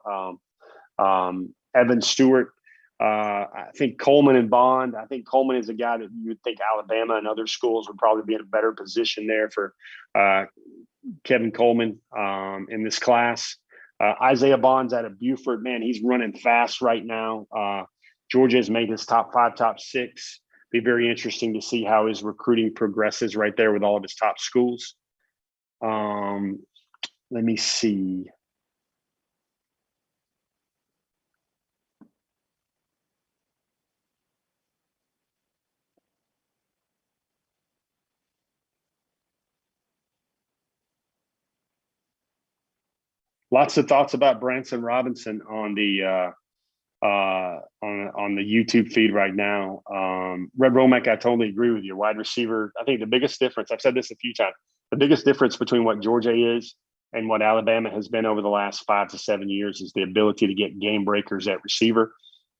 Speaker 1: Evan Stewart. I think Coleman and Bond. I think Coleman is a guy that you would think Alabama and other schools would probably be in a better position there for Kevin Coleman in this class. Isaiah Bond's out of Buford. Man, he's running fast right now. Georgia has made his top 5, top 6. Be very interesting to see how his recruiting progresses right there with all of his top schools. Let me see. Lots of thoughts about Branson Robinson on the on the YouTube feed right now. Red Romack, I totally agree with you. Wide receiver. I think the biggest difference. I've said this a few times. The biggest difference between what Georgia is and what Alabama has been over the last 5 to 7 years is the ability to get game breakers at receiver.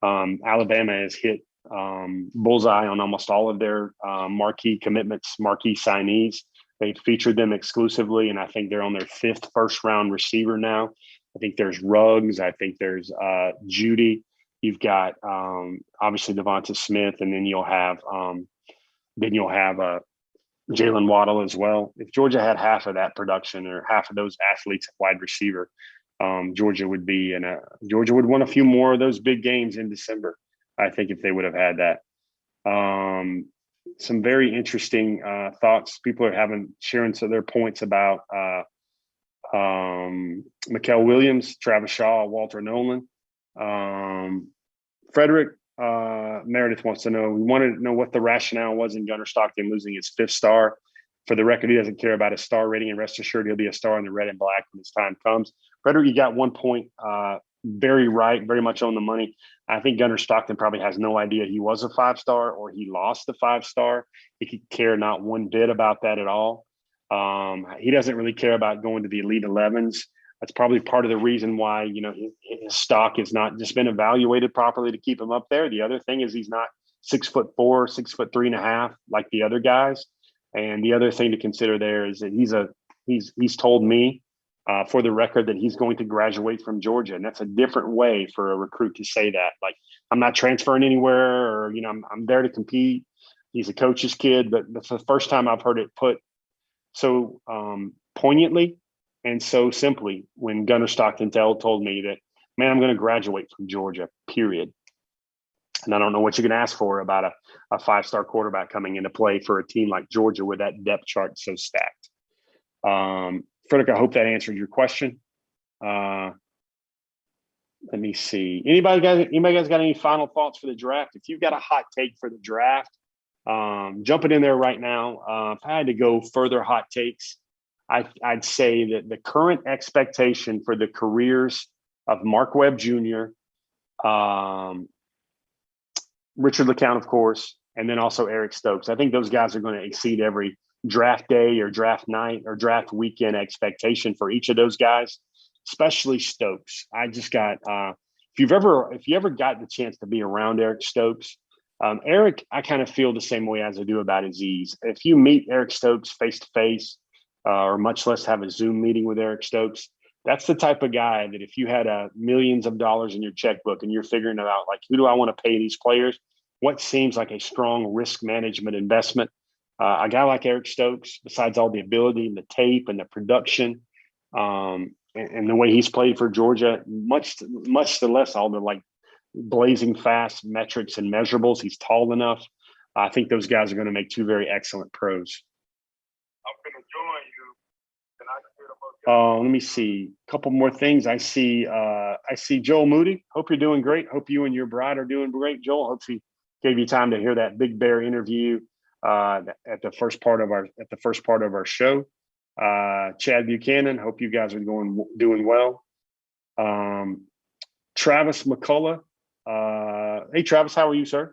Speaker 1: Alabama has hit bullseye on almost all of their marquee commitments, marquee signees. They've featured them exclusively, and I think they're on their 5th first-round receiver now. I think there's Ruggs. I think there's Judy. You've got obviously Devonta Smith, and then you'll have Jalen Waddle as well. If Georgia had half of that production or half of those athletes at wide receiver, Georgia would win a few more of those big games in December. I think if they would have had that. Some very interesting thoughts. People are sharing some of their points about Mikael Williams, Travis Shaw, Walter Nolan. Frederick Meredith wants to know, we wanted to know what the rationale was in Gunnar Stockton losing his 5th star. For the record, he doesn't care about his star rating, and rest assured he'll be a star in the red and black when his time comes. Frederick, you got 1 point very right, very much on the money. I think Gunnar Stockton probably has no idea he was a 5-star or he lost the 5-star. He could care not one bit about that at all. He doesn't really care about going to the Elite 11s. That's probably part of the reason why, his stock has not just been evaluated properly to keep him up there. The other thing is he's not 6'4", 6'3.5" like the other guys. And the other thing to consider there is that he's told me for the record that he's going to graduate from Georgia. And that's a different way for a recruit to say that. Like, I'm not transferring anywhere, or, I'm there to compete. He's a coach's kid, but that's the first time I've heard it put so poignantly and so simply when Gunnar Stockton told me that, man, I'm going to graduate from Georgia, period. And I don't know what you can ask for about a 5-star quarterback coming into play for a team like Georgia with that depth chart so stacked. Frederick, I hope that answered your question. Let me see. Anybody guys got any final thoughts for the draft? If you've got a hot take for the draft, jump it in there right now. If I had to go further hot takes, I'd say that the current expectation for the careers of Mark Webb Jr., Richard LeCount, of course, and then also Eric Stokes. I think those guys are going to exceed every draft day or draft night or draft weekend expectation for each of those guys, especially Stokes. I just got if you ever got the chance to be around Eric Stokes, Eric, I kind of feel the same way as I do about Aziz. If you meet Eric Stokes face to face, or much less have a Zoom meeting with Eric Stokes, that's the type of guy that if you had millions of dollars in your checkbook and you're figuring out, like, who do I want to pay these players? What seems like a strong risk management investment? A guy like Eric Stokes, besides all the ability and the tape and the production, and the way he's played for Georgia, much to less all the blazing fast metrics and measurables. He's tall enough. I think those guys are going to make 2 very excellent pros.
Speaker 3: I'm going to join you. And I
Speaker 1: let me see. A couple more things. I see Joel Moody. Hope you're doing great. Hope you and your bride are doing great. Joel, hope she gave you time to hear that Big Bear interview at the first part of our show. Chad Buchanan, hope you guys are doing well. Travis McCullough. Hey Travis, how are you, sir?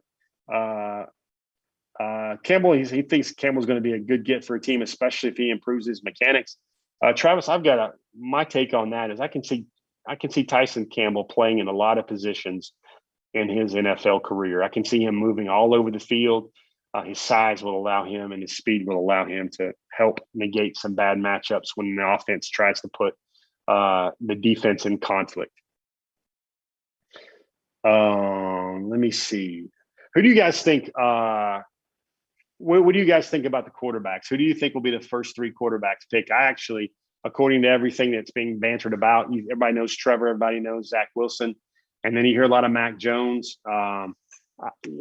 Speaker 1: Campbell, he thinks Campbell's going to be a good get for a team, especially if he improves his mechanics. Travis, I've got my take on that is I can see Tyson Campbell playing in a lot of positions in his NFL career. I can see him moving all over the field. His size will allow him, and his speed will allow him to help negate some bad matchups when the offense tries to put the defense in conflict. Let me see. Who do you guys think? What do you guys think about the quarterbacks? Who do you think will be the first three quarterbacks picked? I actually, according to everything that's being bantered about, everybody knows Trevor, everybody knows Zach Wilson, and then you hear a lot of Mac Jones. I'm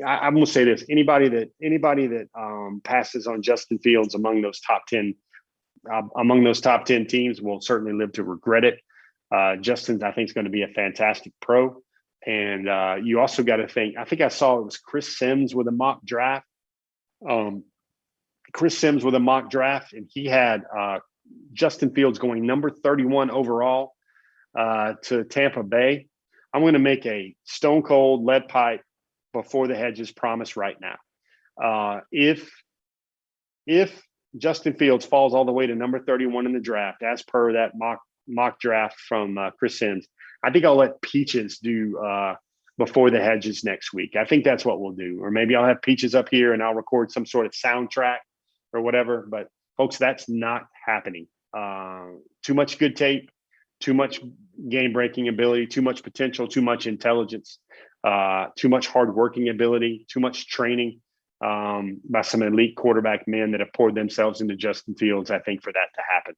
Speaker 1: going to say this: anybody that passes on Justin Fields among those top 10 teams will certainly live to regret it. Justin, I think, is going to be a fantastic pro. And you also got to think, I think I saw it was Chris Sims with a mock draft. And he had Justin Fields going number 31 overall to Tampa Bay. I'm going to make a stone cold lead pipe before the Hedges promise right now. If Justin Fields falls all the way to number 31 in the draft, as per that mock draft from Chris Sims, I think I'll let Peaches do before the Hedges next week. I think that's what we'll do. Or maybe I'll have Peaches up here and I'll record some sort of soundtrack or whatever. But folks, that's not happening. Too much good tape, too much game-breaking ability, too much potential, too much intelligence, too much hard-working ability, too much training by some elite quarterback men that have poured themselves into Justin Fields, I think, for that to happen.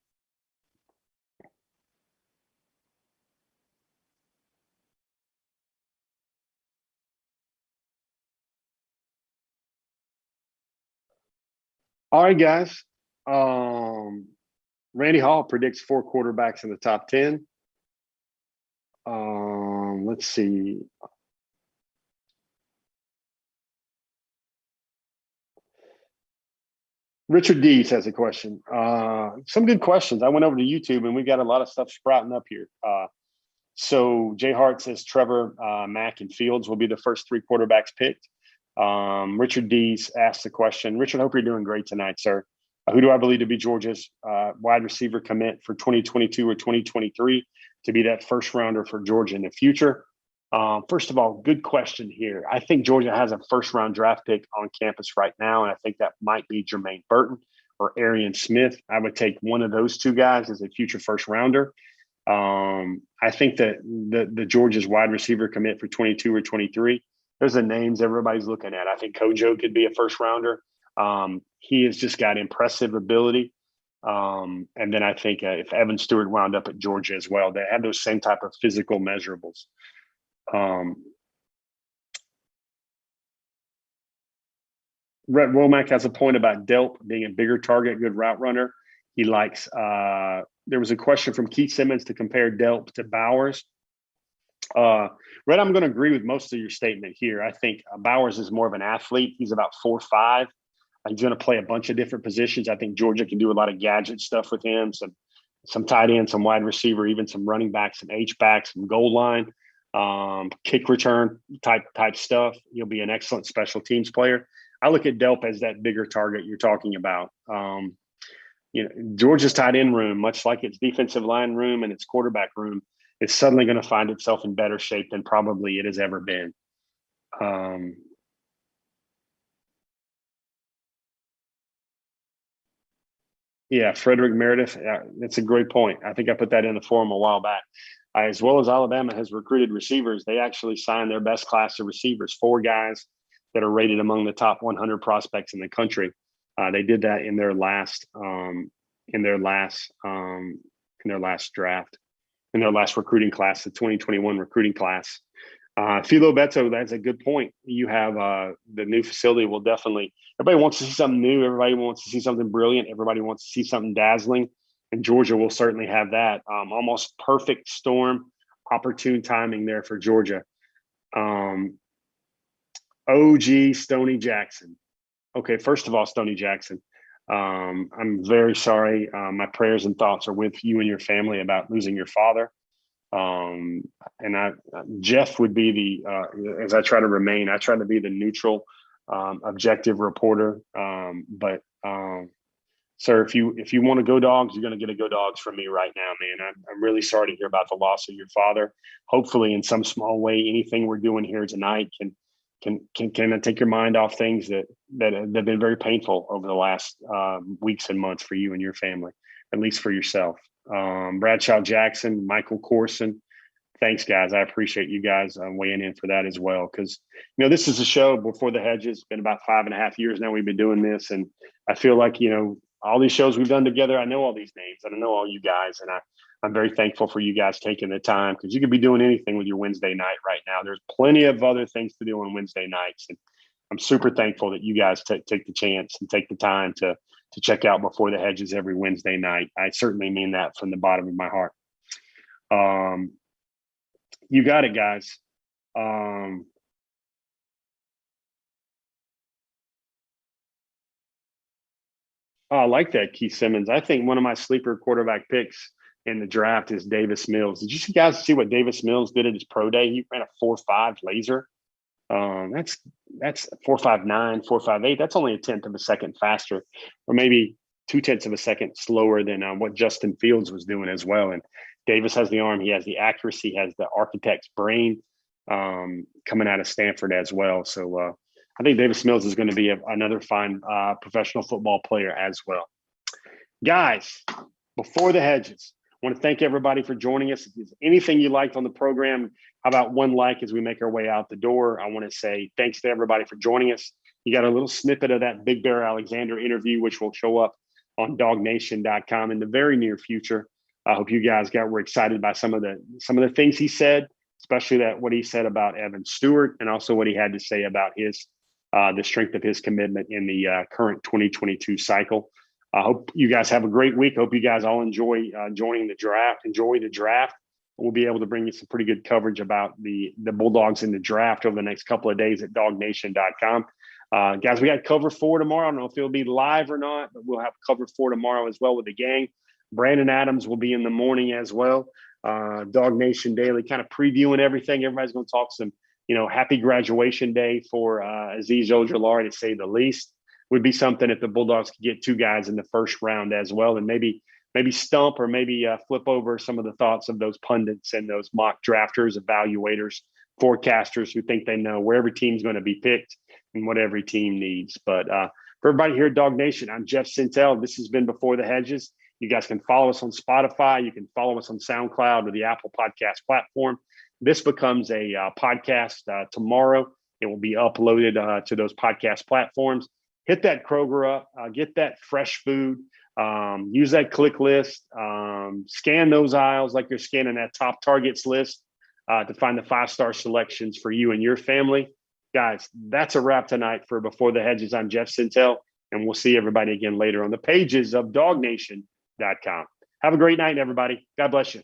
Speaker 1: All right, guys. Randy Hall predicts 4 quarterbacks in the top 10. Let's see. Richard Dees has a question. Some good questions. I went over to YouTube and we got a lot of stuff sprouting up here. So Jay Hart says Trevor, Mack, and Fields will be the first 3 quarterbacks picked. Richard Dees asked the question. Richard, hope you're doing great tonight, sir. Who do I believe to be Georgia's wide receiver commit for 2022 or 2023 to be that first rounder for Georgia in the future? First of all, good question here. I think Georgia has a first round draft pick on campus right now, and I think that might be Jermaine Burton or Arian Smith. I would take one of those 2 guys as a future first rounder. I think that the Georgia's wide receiver commit for 22 or 23, those are names everybody's looking at. I think Kojo could be a first rounder. He has just got impressive ability. And then I think if Evan Stewart wound up at Georgia as well, they have those same type of physical measurables. Rhett Womack has a point about Delp being a bigger target, good route runner. He likes there was a question from Keith Simmons to compare Delp to Bowers. Rhett, I'm going to agree with most of your statement here. I think Bowers is more of an athlete. He's about 4'5". He's going to play a bunch of different positions. I think Georgia can do a lot of gadget stuff with him, some tight end, some wide receiver, even some running back, some H-back, some goal line, kick return type stuff. He'll be an excellent special teams player. I look at Delp as that bigger target you're talking about. Georgia's tight end room, much like its defensive line room and its quarterback room, is suddenly going to find itself in better shape than probably it has ever been. Yeah, Frederick Meredith, that's a great point. I think I put that in the forum a while back. As well as Alabama has recruited receivers, they actually signed their best class of receivers, 4 guys that are rated among the top 100 prospects in the country. They did that in their last draft, in their last recruiting class, the 2021 recruiting class. Philo Beto, that's a good point. You have the new facility will definitely – everybody wants to see something new. Everybody wants to see something brilliant. Everybody wants to see something dazzling. And Georgia will certainly have that. Almost perfect storm, opportune timing there for Georgia. OG Stoney Jackson. Okay, first of all, Stoney Jackson, I'm very sorry. My prayers and thoughts are with you and your family about losing your father. Jeff would be as I try to be the neutral, objective reporter. But sir, if you want to go Dogs, you're going to get a go Dogs from me right now, man. I'm really sorry to hear about the loss of your father. Hopefully in some small way, anything we're doing here tonight can take your mind off things that have been very painful over the last weeks and months for you and your family, at least for yourself. Bradshaw Jackson, Michael Corson, Thanks, guys. I appreciate you guys weighing in for that as well. Because, this is a show before the Hedges. It's been about 5.5 years now we've been doing this. And I feel like, all these shows we've done together, I know all these names. I know all you guys. And I'm very thankful for you guys taking the time, because you could be doing anything with your Wednesday night right now. There's plenty of other things to do on Wednesday nights. And I'm super thankful that you guys take the chance and take the time to check out Before the Hedges every Wednesday night. I certainly mean that from the bottom of my heart. You got it, guys. Oh, I like that, Keith Simmons. I think one of my sleeper quarterback picks in the draft is Davis Mills. Did you guys see what Davis Mills did at his pro day? He ran a 4.5 laser. That's 4.59, 4.58. That's only a tenth of a second faster, or maybe 0.2 of a second slower than what Justin Fields was doing as well. And Davis has the arm, he has the accuracy, he has the architect's brain coming out of Stanford as well. So I think Davis Mills is going to be another fine professional football player as well. Guys, Before the Hedges, I want to thank everybody for joining us. If there's anything you liked on the program, how about one like as we make our way out the door? I want to say thanks to everybody for joining us. You got a little snippet of that Big Bear Alexander interview, which will show up on dognation.com in the very near future. I hope you guys were excited by some of the things he said, especially what he said about Evan Stewart, and also what he had to say about his the strength of his commitment in the current 2022 cycle. I hope you guys have a great week. Hope you guys all enjoy joining the draft. Enjoy the draft. We'll be able to bring you some pretty good coverage about the Bulldogs in the draft over the next couple of days at dognation.com. Guys, we got cover 4 tomorrow. I don't know if it'll be live or not, but we'll have cover 4 tomorrow as well with the gang. Brandon Adams will be in the morning as well. Dog Nation Daily, kind of previewing everything. Everybody's going to talk some, happy graduation day for Azeez Ojulari, to say the least. Would be something if the Bulldogs could get 2 guys in the first round as well, and maybe stump or maybe flip over some of the thoughts of those pundits and those mock drafters, evaluators, forecasters who think they know where every team's going to be picked and what every team needs. But for everybody here at Dog Nation, I'm Jeff Sintel. This has been Before the Hedges. You guys can follow us on Spotify. You can follow us on SoundCloud or the Apple Podcast platform. This becomes a podcast tomorrow. It will be uploaded to those podcast platforms. Hit that Kroger up. Get that fresh food. Use that click list. Scan those aisles like you're scanning that top targets list to find the 5-star selections for you and your family. Guys, that's a wrap tonight for Before the Hedges. I'm Jeff Sintel, and we'll see everybody again later on the pages of dognation.com. Have a great night, everybody. God bless you.